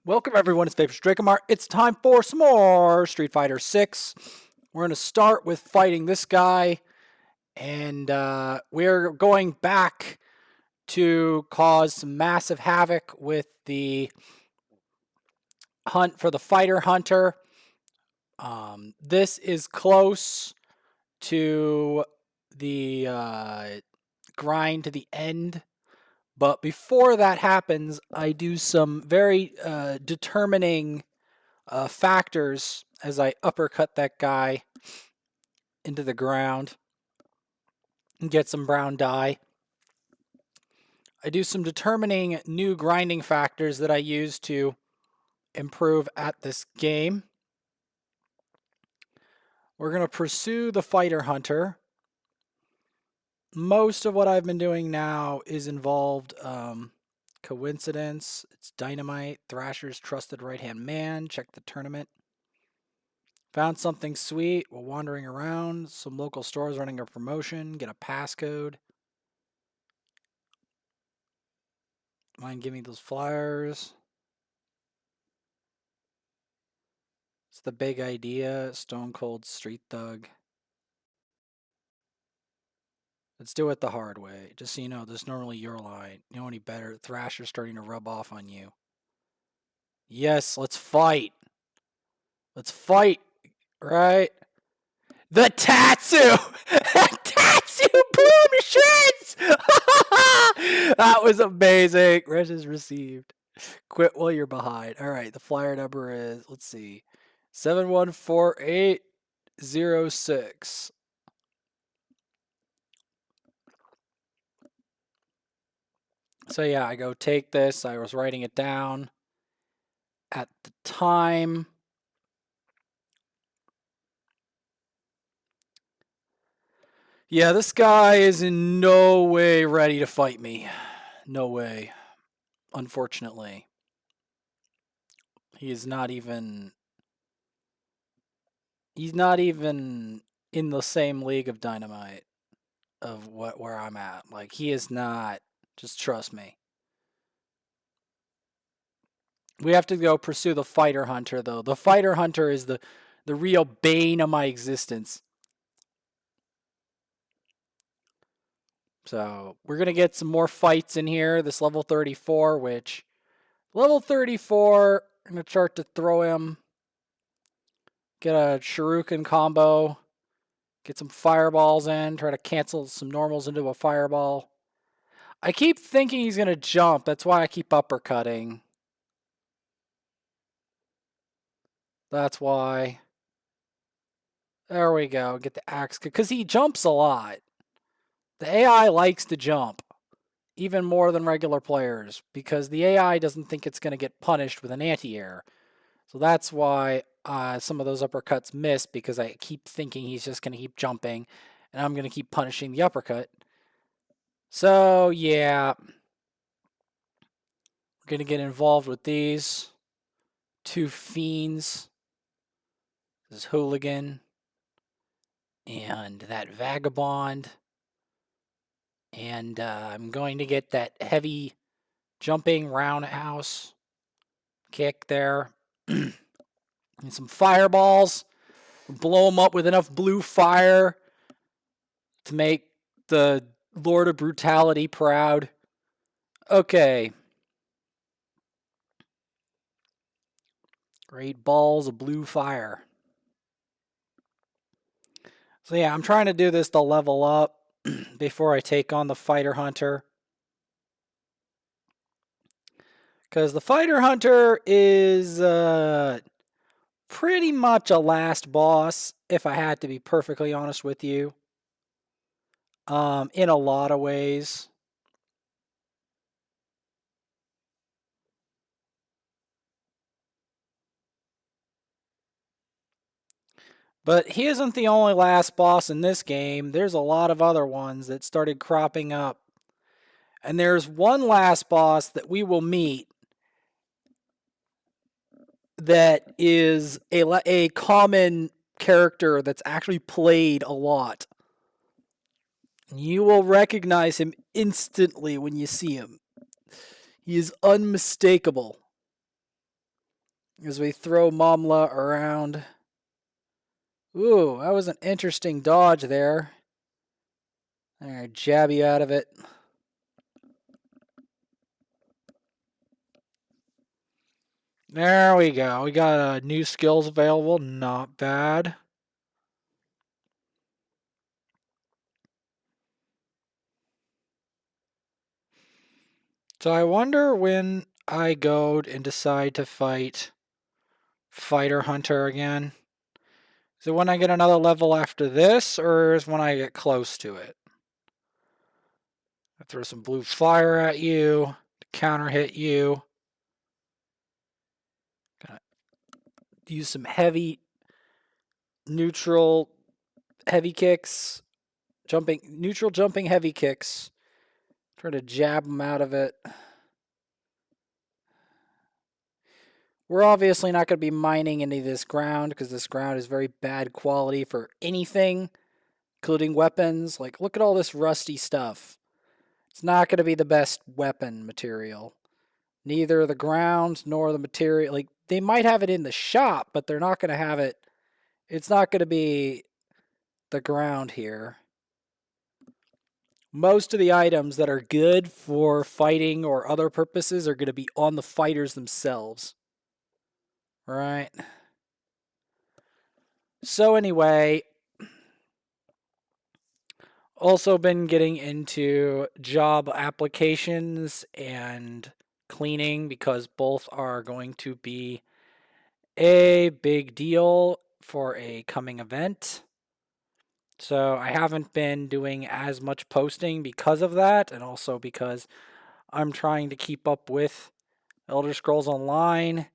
Welcome everyone, it's Vapor Drakomar. It's time for some more Street Fighter 6. We're going to start with fighting this guy, and we're going back to cause some massive havoc with the hunt for the Fighter Hunter. This is close to the grind to the end. But before that happens, I do some very determining factors as I uppercut that guy into the ground and get some brown dye. I do some determining new grinding factors that I use to improve at this game. We're going to pursue the Fighter Hunter. Most of what I've been doing now is involved coincidence. It's Dynamite, Thrasher's trusted right-hand man. Check the tournament. Found something sweet while wandering around. Some local stores running a promotion. Get a passcode. Mind giving me those flyers. It's the big idea. Stone Cold Street Thug. Let's do it the hard way. Just so you know, this is normally your line. You know any better? Thrasher's starting to rub off on you. Yes, let's fight. Let's fight. Right? The Tatsu! Tatsu! Boom! Shreds! That was amazing. Res received. Quit while you're behind. All right, the flyer number is, let's see, 714806. So yeah, I go take this. I was writing it down at the time. Yeah, this guy is in no way ready to fight me. No way. Unfortunately. He is not even... He's not even in the same league of Dynamite of where I'm at. Like, he is not. Just trust me. We have to go pursue the Fighter Hunter, though. The Fighter Hunter is the real bane of my existence. So we're going to get some more fights in here. This level 34, which... Level 34, I'm going to start to throw him. Get a Shuriken combo. Get some fireballs in. Try to cancel some normals into a fireball. I keep thinking he's going to jump. That's why I keep uppercutting. That's why. There we go. Get the axe. Because he jumps a lot. The AI likes to jump. Even more than regular players. Because the AI doesn't think it's going to get punished with an anti-air. So that's why some of those uppercuts miss. Because I keep thinking he's just going to keep jumping. And I'm going to keep punishing the uppercut. So, yeah. We're going to get involved with these two fiends. This hooligan. And that vagabond. And I'm going to get that heavy jumping roundhouse kick there. And some fireballs. Blow them up with enough blue fire to make the Lord of Brutality proud. Okay. Great balls of blue fire. So yeah, I'm trying to do this to level up before I take on the Fighter Hunter. Because the Fighter Hunter is pretty much a last boss, if I had to be perfectly honest with you. In a lot of ways. But he isn't the only last boss in this game. There's a lot of other ones that started cropping up. And there's one last boss that we will meet that is a common character that's actually played a lot. You will recognize him instantly when you see him. He is unmistakable. as we throw Momla around. Ooh, that was an interesting dodge there. There, jab you out of it. There we go. We got new skills available. Not bad. So I wonder when I go and decide to fight Fighter Hunter again. Is it when I get another level after this, or is when I get close to it? I throw some blue fire at you to counter hit you. Gonna use some heavy neutral heavy kicks, neutral jumping heavy kicks. Try to jab them out of it. We're obviously not going to be mining any of this ground because this ground is very bad quality for anything, including weapons. Like, look at all this rusty stuff. It's not going to be the best weapon material. Neither the ground nor the material. Like, they might have it in the shop, but they're not going to have it. It's not going to be the ground here. Most of the items that are good for fighting or other purposes are going to be on the fighters themselves. Right. So anyway, also been getting into job applications and cleaning because both are going to be a big deal for a coming event. So I haven't been doing as much posting because of that, and also because I'm trying to keep up with Elder Scrolls Online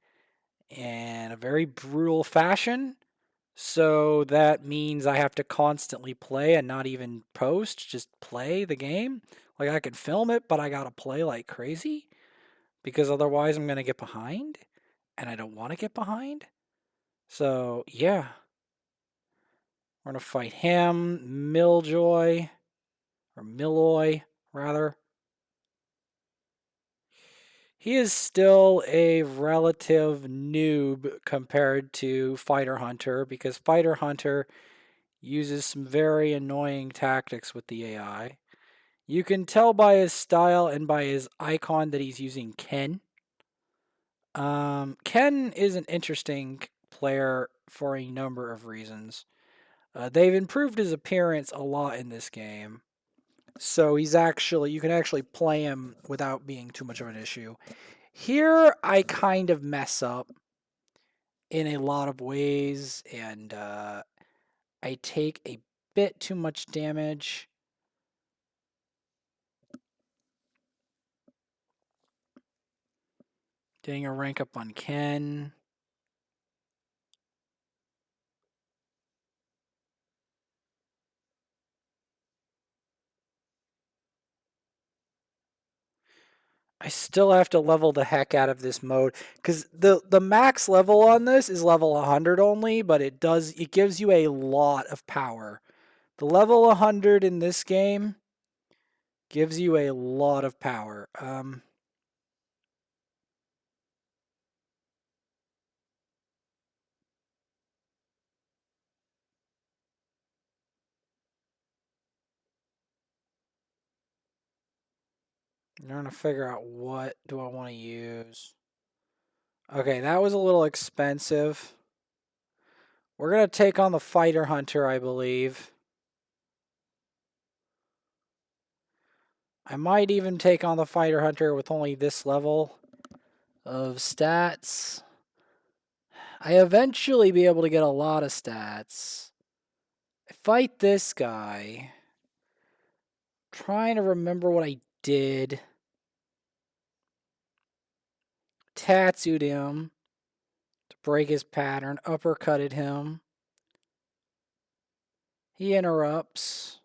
in a very brutal fashion. So that means I have to constantly play and not even post, just play the game. Like, I could film it, but I gotta play like crazy because otherwise I'm gonna get behind, and I don't want to get behind. So yeah, we're gonna fight him, Miljoy, or Milloy rather. He is still a relative noob compared to Fighter Hunter because Fighter Hunter uses some very annoying tactics with the AI. You can tell by his style and by his icon that he's using Ken. Ken is an interesting player for a number of reasons. They've improved his appearance a lot in this game. So you can actually play him without being too much of an issue. Here, I kind of mess up in a lot of ways, and I take a bit too much damage. Getting a rank up on Ken. I still have to level the heck out of this mode because the max level on this is level 100 only, but it gives you a lot of power. The level 100 in this game gives you a lot of power. I'm trying to figure out what do I want to use. Okay, that was a little expensive. We're going to take on the Fighter Hunter, I believe. I might even take on the Fighter Hunter with only this level of stats. I eventually be able to get a lot of stats. I fight this guy. Trying to remember what I did. Tattooed him to break his pattern. Uppercutted him. He interrupts.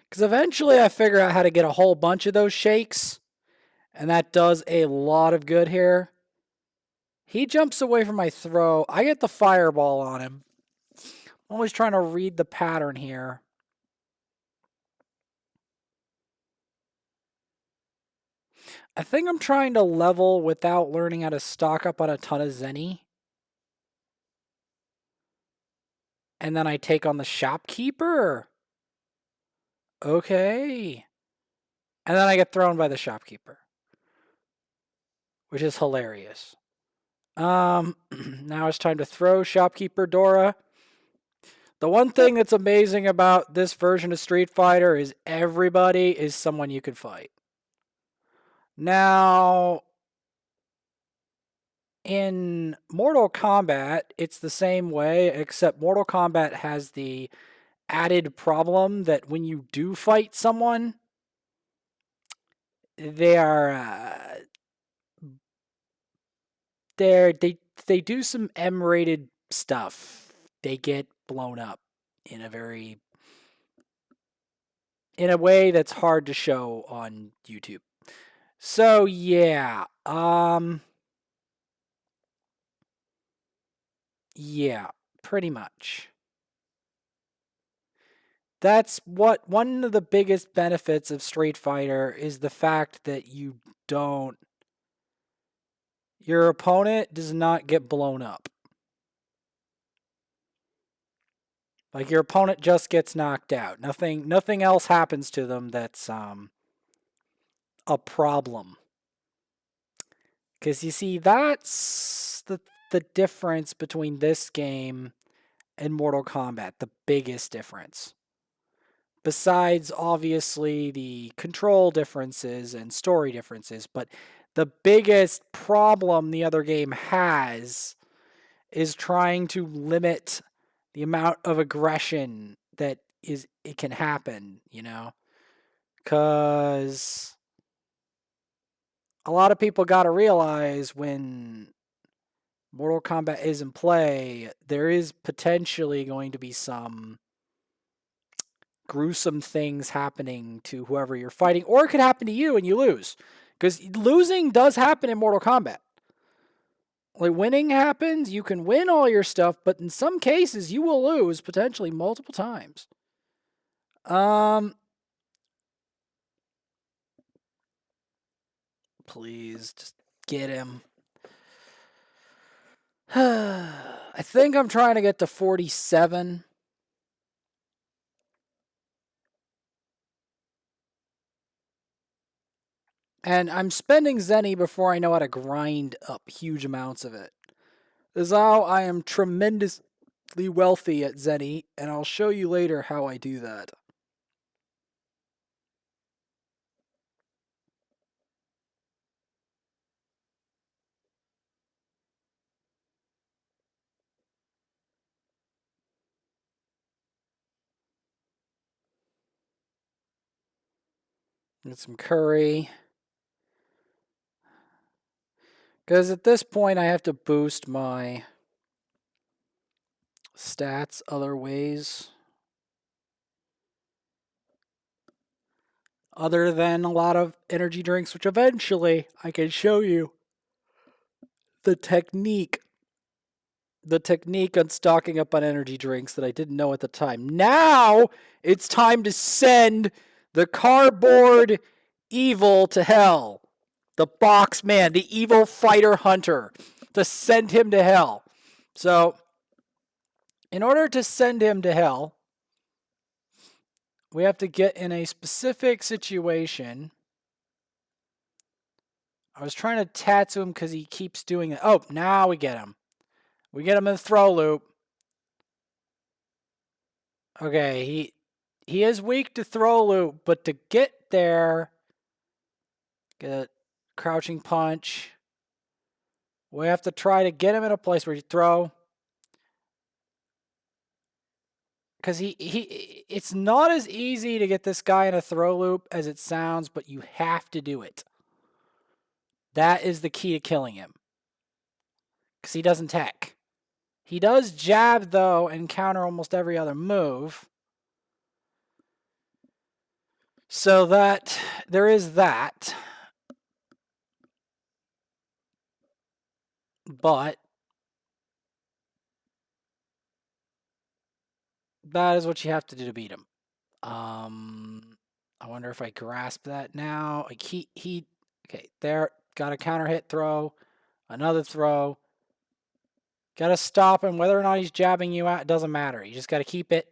Because eventually I figure out how to get a whole bunch of those shakes. And that does a lot of good here. He jumps away from my throw. I get the fireball on him. I'm always trying to read the pattern here. I think I'm trying to level without learning how to stock up on a ton of Zenny. And then I take on the shopkeeper. Okay. And then I get thrown by the shopkeeper, which is hilarious. Now it's time to throw shopkeeper Dora. The one thing that's amazing about this version of Street Fighter is everybody is someone you could fight. Now, in Mortal Kombat, it's the same way, except Mortal Kombat has the added problem that when you do fight someone, they are they do some M-rated stuff. They get blown up in a way that's hard to show on YouTube. So yeah, yeah, pretty much. That's what one of the biggest benefits of Street Fighter is the fact that your opponent does not get blown up. Like your opponent just gets knocked out. Nothing else happens to them that's a problem. Cuz you see that's the difference between this game and Mortal Kombat, the biggest difference. Besides obviously the control differences and story differences, but the biggest problem the other game has is trying to limit the amount of aggression that it can happen, you know? Cuz a lot of people got to realize when Mortal Kombat is in play, there is potentially going to be some gruesome things happening to whoever you're fighting, or it could happen to you and you lose. Because losing does happen in Mortal Kombat. Like winning happens, you can win all your stuff, but in some cases you will lose potentially multiple times. Please just get him. I think I'm trying to get to 47. And I'm spending Zenny before I know how to grind up huge amounts of it. This is how I am tremendously wealthy at Zenny, and I'll show you later how I do that. Get some curry. Because at this point I have to boost my stats other ways. Other than a lot of energy drinks, which eventually I can show you the technique on stocking up on energy drinks that I didn't know at the time. Now it's time to send the cardboard evil to hell. The box man, the evil fighter hunter, to send him to hell. So, in order to send him to hell, we have to get in a specific situation. I was trying to tattoo him because he keeps doing it. Oh, now we get him. We get him in the throw loop. Okay, he is weak to throw loop, but to get there, get a crouching punch. We have to try to get him in a place where you throw. Because it's not as easy to get this guy in a throw loop as it sounds, but you have to do it. That is the key to killing him. Because he doesn't tech. He does jab, though, and counter almost every other move. So that, there is that. But that is what you have to do to beat him. I wonder if I grasp that now. Like he Okay, there. Got a counter hit throw. Another throw. Got to stop him. Whether or not he's jabbing you out, it doesn't matter. You just got to keep the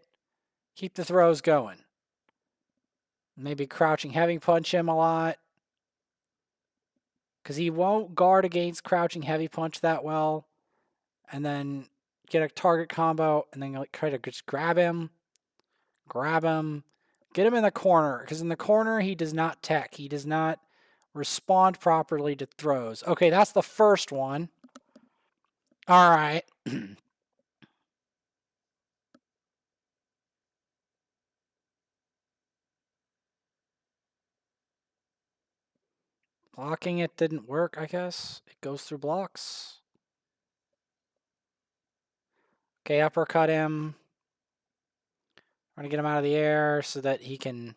throws going. Maybe crouching heavy punch him a lot. Because he won't guard against crouching heavy punch that well. And then get a target combo and then try to just grab him, get him in the corner. Because in the corner, he does not tech. He does not respond properly to throws. Okay, that's the first one. All right. Blocking it didn't work, I guess. It goes through blocks. Okay, uppercut him. Trying to get him out of the air so that he can...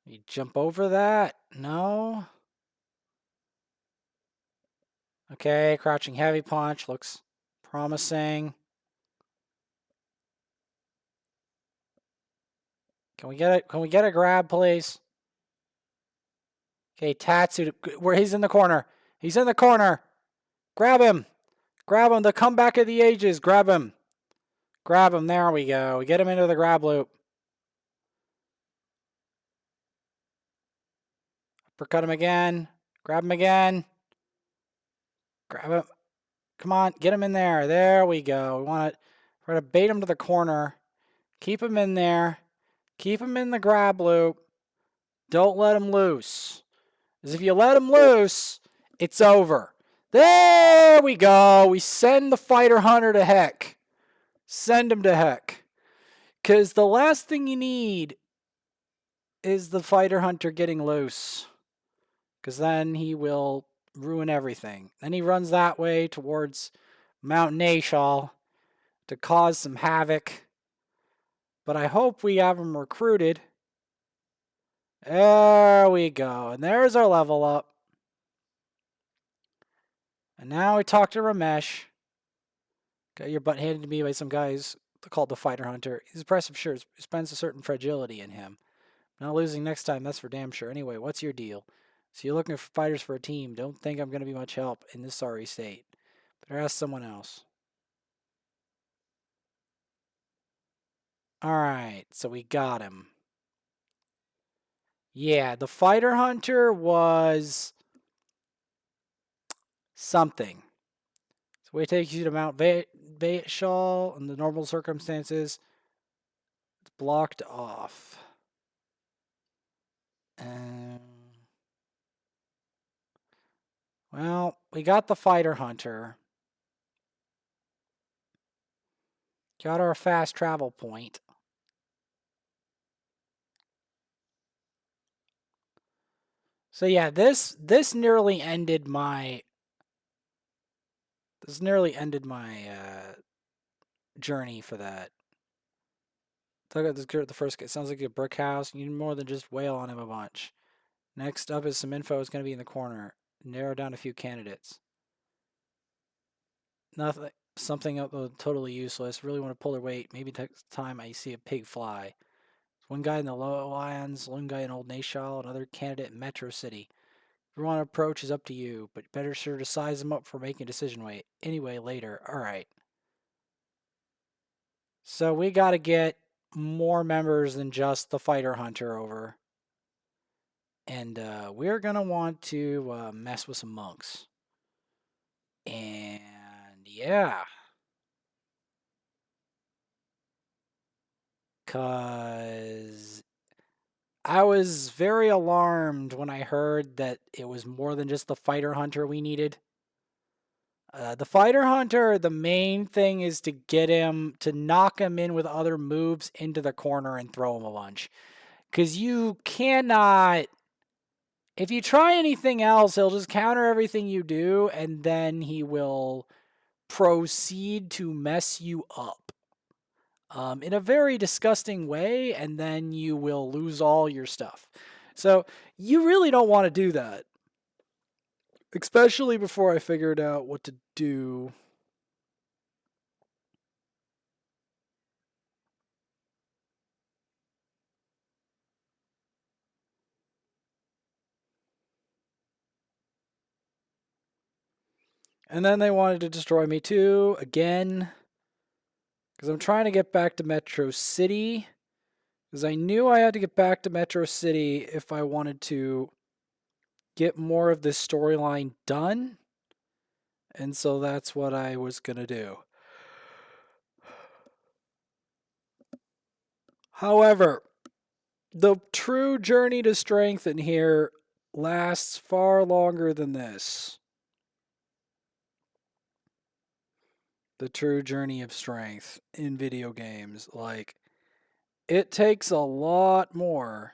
You jump over that? No. Okay, crouching heavy punch. Looks promising. Can we get a grab, please? Okay, Tatsu, where he's in the corner. He's in the corner. Grab him. Grab him. The comeback of the ages. Grab him. Grab him. There we go. We get him into the grab loop. Uppercut him again. Grab him again. Grab him. Come on, get him in there. There we go. We want to try to bait him to the corner. Keep him in there. Keep him in the grab loop. Don't let him loose. Because if you let him loose, it's over. There we go. We send the fighter hunter to heck. Send him to heck. Because the last thing you need is the fighter hunter getting loose. Because then he will ruin everything. Then he runs that way towards Mount Nashal to cause some havoc. But I hope we have him recruited. There we go. And there's our level up. And now we talk to Ramesh. Got your butt handed to me by some guys called the Fighter Hunter. He's impressive, sure. He spends a certain fragility in him. Not losing next time, that's for damn sure. Anyway, what's your deal? So you're looking for fighters for a team. Don't think I'm going to be much help in this sorry state. Better ask someone else. Alright, so we got him. Yeah, the Fighter Hunter was something. So it takes you to Mount Shaw in the normal circumstances. It's blocked off. Well, we got the Fighter Hunter. Got our fast travel point. So yeah, this nearly ended my journey for that. Look at this the first. It sounds like a brick house. You need more than just wail on him a bunch. Next up is some info. It's going to be in the corner. Narrow down a few candidates. Nothing. Something totally useless. Really want to pull their weight. Maybe next time I see a pig fly. One guy in the Lowlands, one guy in Old Nashal, another candidate in Metro City. If you want to approach is up to you, but better sure to size them up for making a decision. Wait. Anyway, later. All right. So we got to get more members than just the Fighter Hunter over. And we're going to want to mess with some monks. And yeah. Because I was very alarmed when I heard that it was more than just the Fighter Hunter we needed. The Fighter Hunter, the main thing is to get him, to knock him in with other moves into the corner and throw him a bunch. Because you cannot... If you try anything else, he'll just counter everything you do, and then he will proceed to mess you up in a very disgusting way, and then you will lose all your stuff. So you really don't want to do that. Especially before I figured out what to do. And then they wanted to destroy me too, again. Because I'm trying to get back to Metro City. Because I knew I had to get back to Metro City if I wanted to get more of this storyline done. And so that's what I was going to do. However, the true journey to strength in here lasts far longer than this. The true journey of strength in video games. Like, it takes a lot more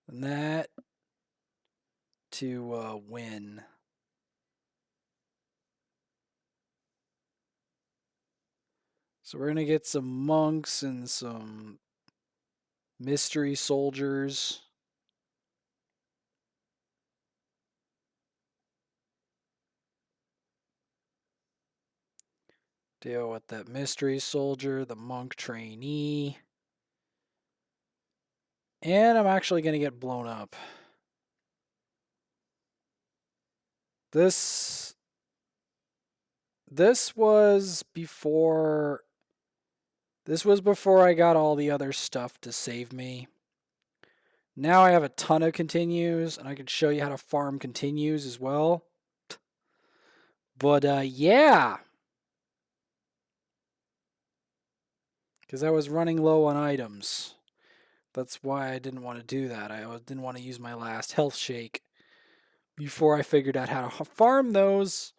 than that to win. So we're going to get some monks and some mystery soldiers. Deal with that mystery soldier, the monk trainee. And I'm actually going to get blown up. This was before I got all the other stuff to save me. Now I have a ton of continues, and I can show you how to farm continues as well. But yeah. Because I was running low on items. That's why I didn't want to do that. I didn't want to use my last health shake before I figured out how to farm those.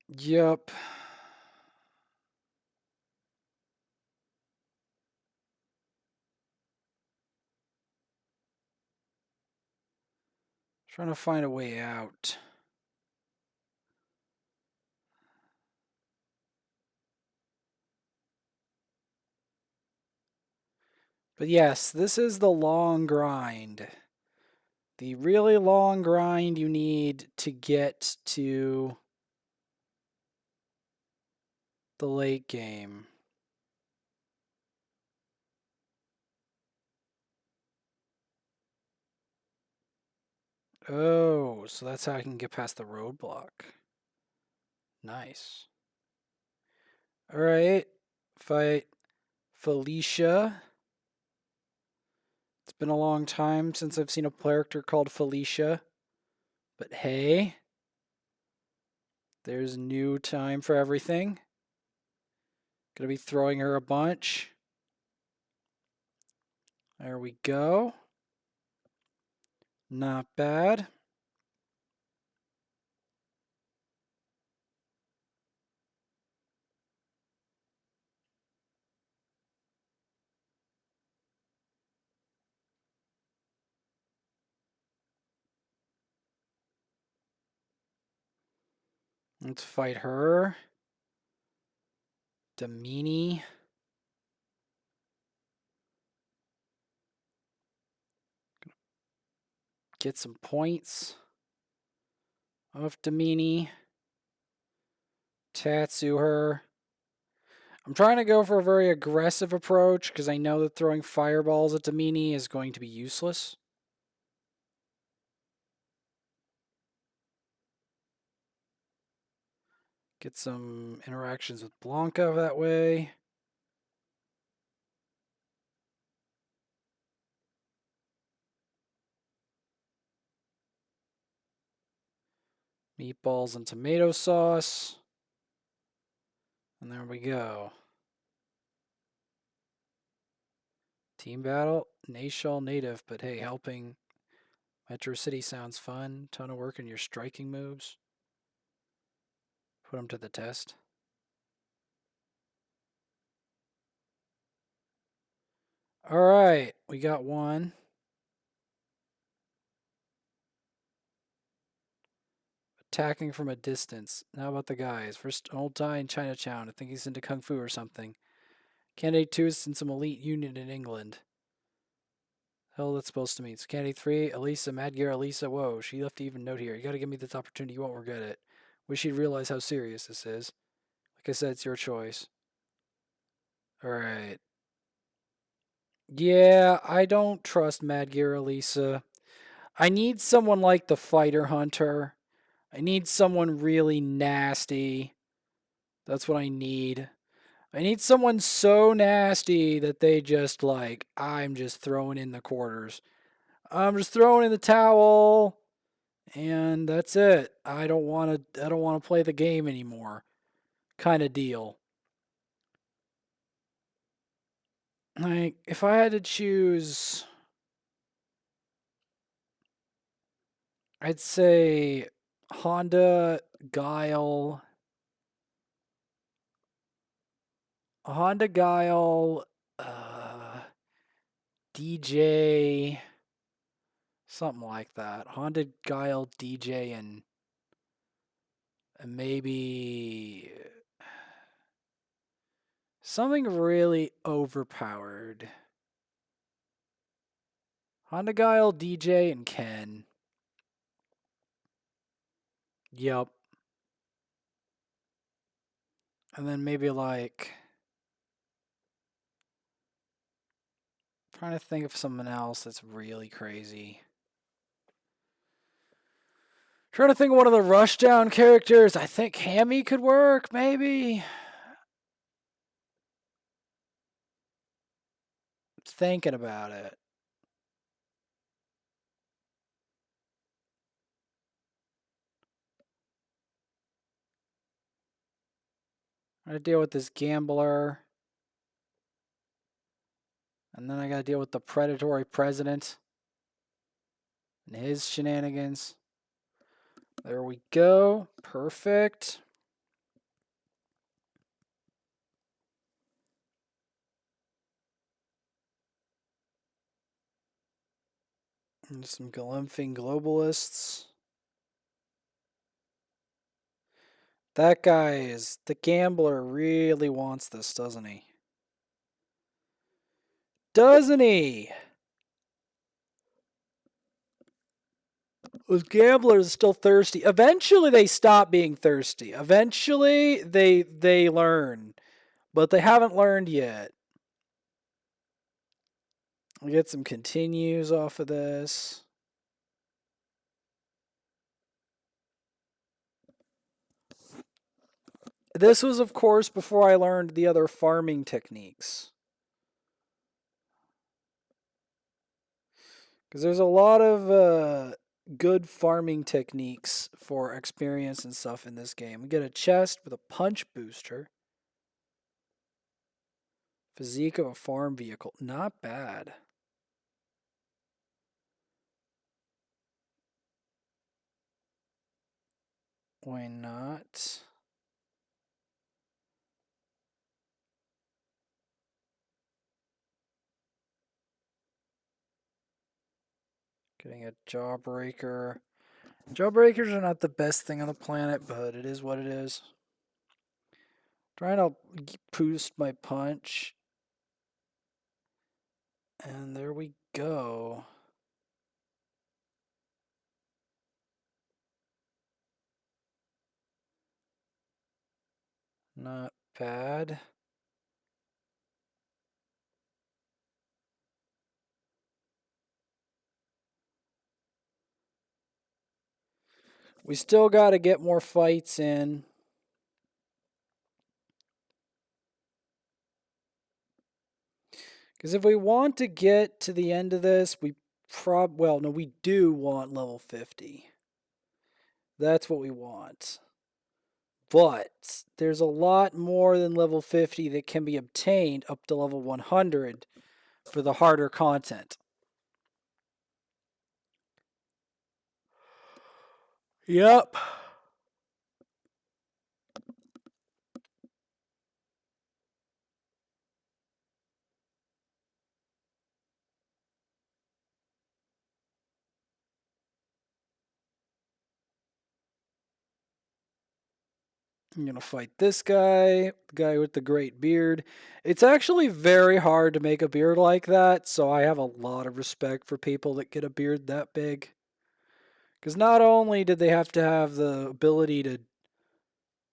Yup. Trying to find a way out. But yes, this is the long grind. The really long grind you need to get to the late game. Oh, so that's how I can get past the roadblock. Nice. Alright. Fight Felicia. It's been a long time since I've seen a character called Felicia. But hey, there's new time for everything. Gonna be throwing her a bunch. There we go. Not bad. Let's fight her. Damini. Get some points off Damini. Tatsu her. I'm trying to go for a very aggressive approach because I know that throwing fireballs at Damini is going to be useless. Get some interactions with Blanca that way. Meatballs and tomato sauce. And there we go. Team battle, Nashal native, but hey, helping Metro City sounds fun. Ton of work in your striking moves. Put them to the test. All right, we got one. Attacking from a distance. How about the guys? First, an old guy in Chinatown. I think he's into Kung Fu or something. Candidate 2 is in some elite unit in England. Hell, that's supposed to mean. So candidate 3, Elisa, Madgear, Elisa. Whoa, she left to even note here. You gotta give me this opportunity. You won't regret it. Wish you'd realize how serious this is. Like I said, it's your choice. Alright. Yeah, I don't trust Mad Gear Elisa. I need someone like the Fighter Hunter. I need someone really nasty. That's what I need. I need someone so nasty that they just like, I'm just throwing in the quarters. I'm just throwing in the towel and that's it. I don't want to play the game anymore. Kind of deal. Like if I had to choose, I'd say Honda Guile, Honda Guile, DJ, something like that. Honda Guile, DJ, and maybe something really overpowered. Honda Guile, DJ, and Ken. Yep. And then maybe like trying to think of something else that's really crazy. Trying to think of one of the Rushdown characters. I think Hammy could work, maybe. Thinking about it. I gotta deal with this gambler. And then I gotta deal with the predatory president and his shenanigans. There we go. Perfect. And some galumphing globalists. That guy is the gambler really wants this, doesn't he? Doesn't he? Those gamblers are still thirsty. Eventually they stop being thirsty. Eventually they learn. But they haven't learned yet. We get some continues off of this. This was, of course, before I learned the other farming techniques. Because there's a lot of good farming techniques for experience and stuff in this game. We get a chest with a punch booster. Physique of a farm vehicle. Not bad. Why not? Getting a jawbreaker. Jawbreakers are not the best thing on the planet, but it is what it is. Trying to boost my punch. And there we go. Not bad. We still got to get more fights in. Because if we want to get to the end of this, we do want level 50. That's what we want. But there's a lot more than level 50 that can be obtained up to level 100 for the harder content. Yep. I'm going to fight this guy, the guy with the great beard. It's actually very hard to make a beard like that, so I have a lot of respect for people that get a beard that big. Because not only did they have to have the ability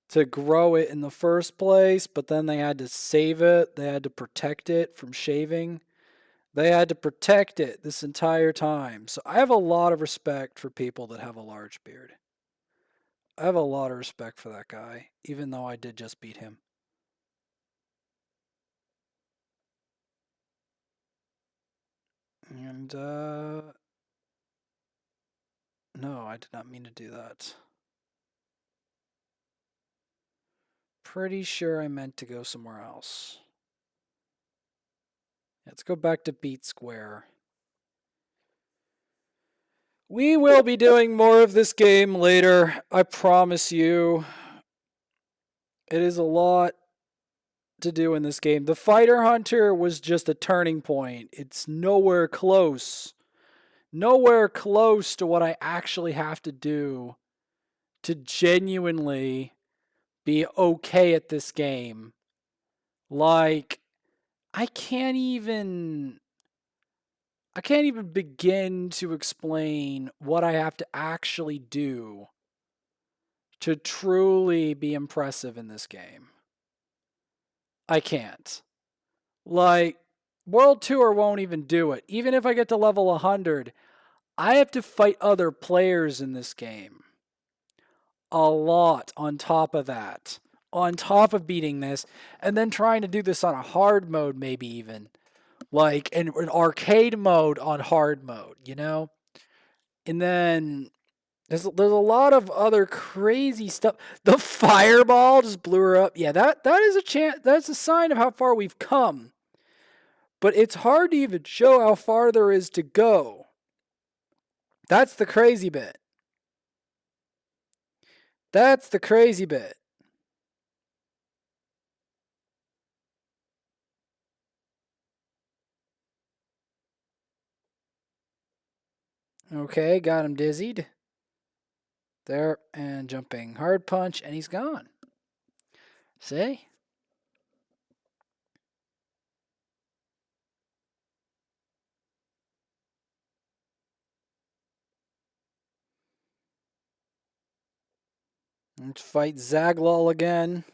to grow it in the first place, but then they had to save it, they had to protect it from shaving. They had to protect it this entire time. So I have a lot of respect for people that have a large beard. I have a lot of respect for that guy, even though I did just beat him. And, no, I did not mean to do that. Pretty sure I meant to go somewhere else. Let's go back to Beat Square. We will be doing more of this game later, I promise you. It is a lot to do in this game. The Fighter Hunter was just a turning point. It's nowhere close. Nowhere close to what I actually have to do to genuinely be okay at this game. Like, I can't even begin to explain what I have to actually do to truly be impressive in this game. I can't. Like, World Tour won't even do it. Even if I get to level 100, I have to fight other players in this game. A lot on top of that. On top of beating this, and then trying to do this on a hard mode, maybe even. Like an arcade mode on hard mode, you know? And then there's a lot of other crazy stuff. The fireball just blew her up. Yeah, that is a chance. That's a sign of how far we've come. But it's hard to even show how far there is to go. That's the crazy bit. That's the crazy bit. Okay, got him dizzied. There, and jumping. Hard punch, and he's gone. See? Let's fight Zaglol again.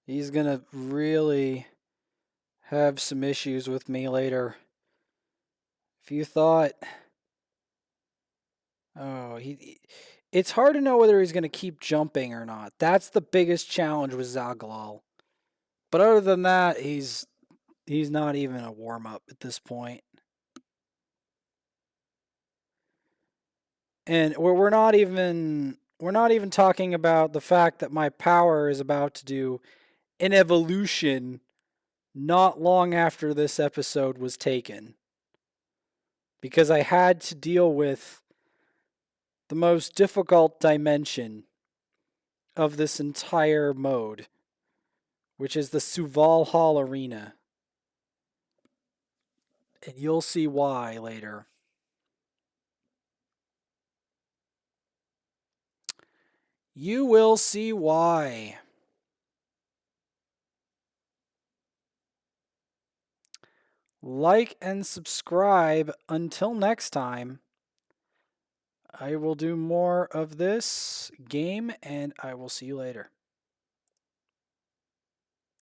He's gonna really have some issues with me later. If you thought... Oh, it's hard to know whether he's going to keep jumping or not. That's the biggest challenge with Zaglal. But other than that, he's not even a warm-up at this point. And we're not even talking about the fact that my power is about to do an evolution not long after this episode was taken. Because I had to deal with the most difficult dimension of this entire mode, which is the Suval Hall Arena. And you'll see why later. You will see why. Like and subscribe. Until next time, I will do more of this game, and I will see you later.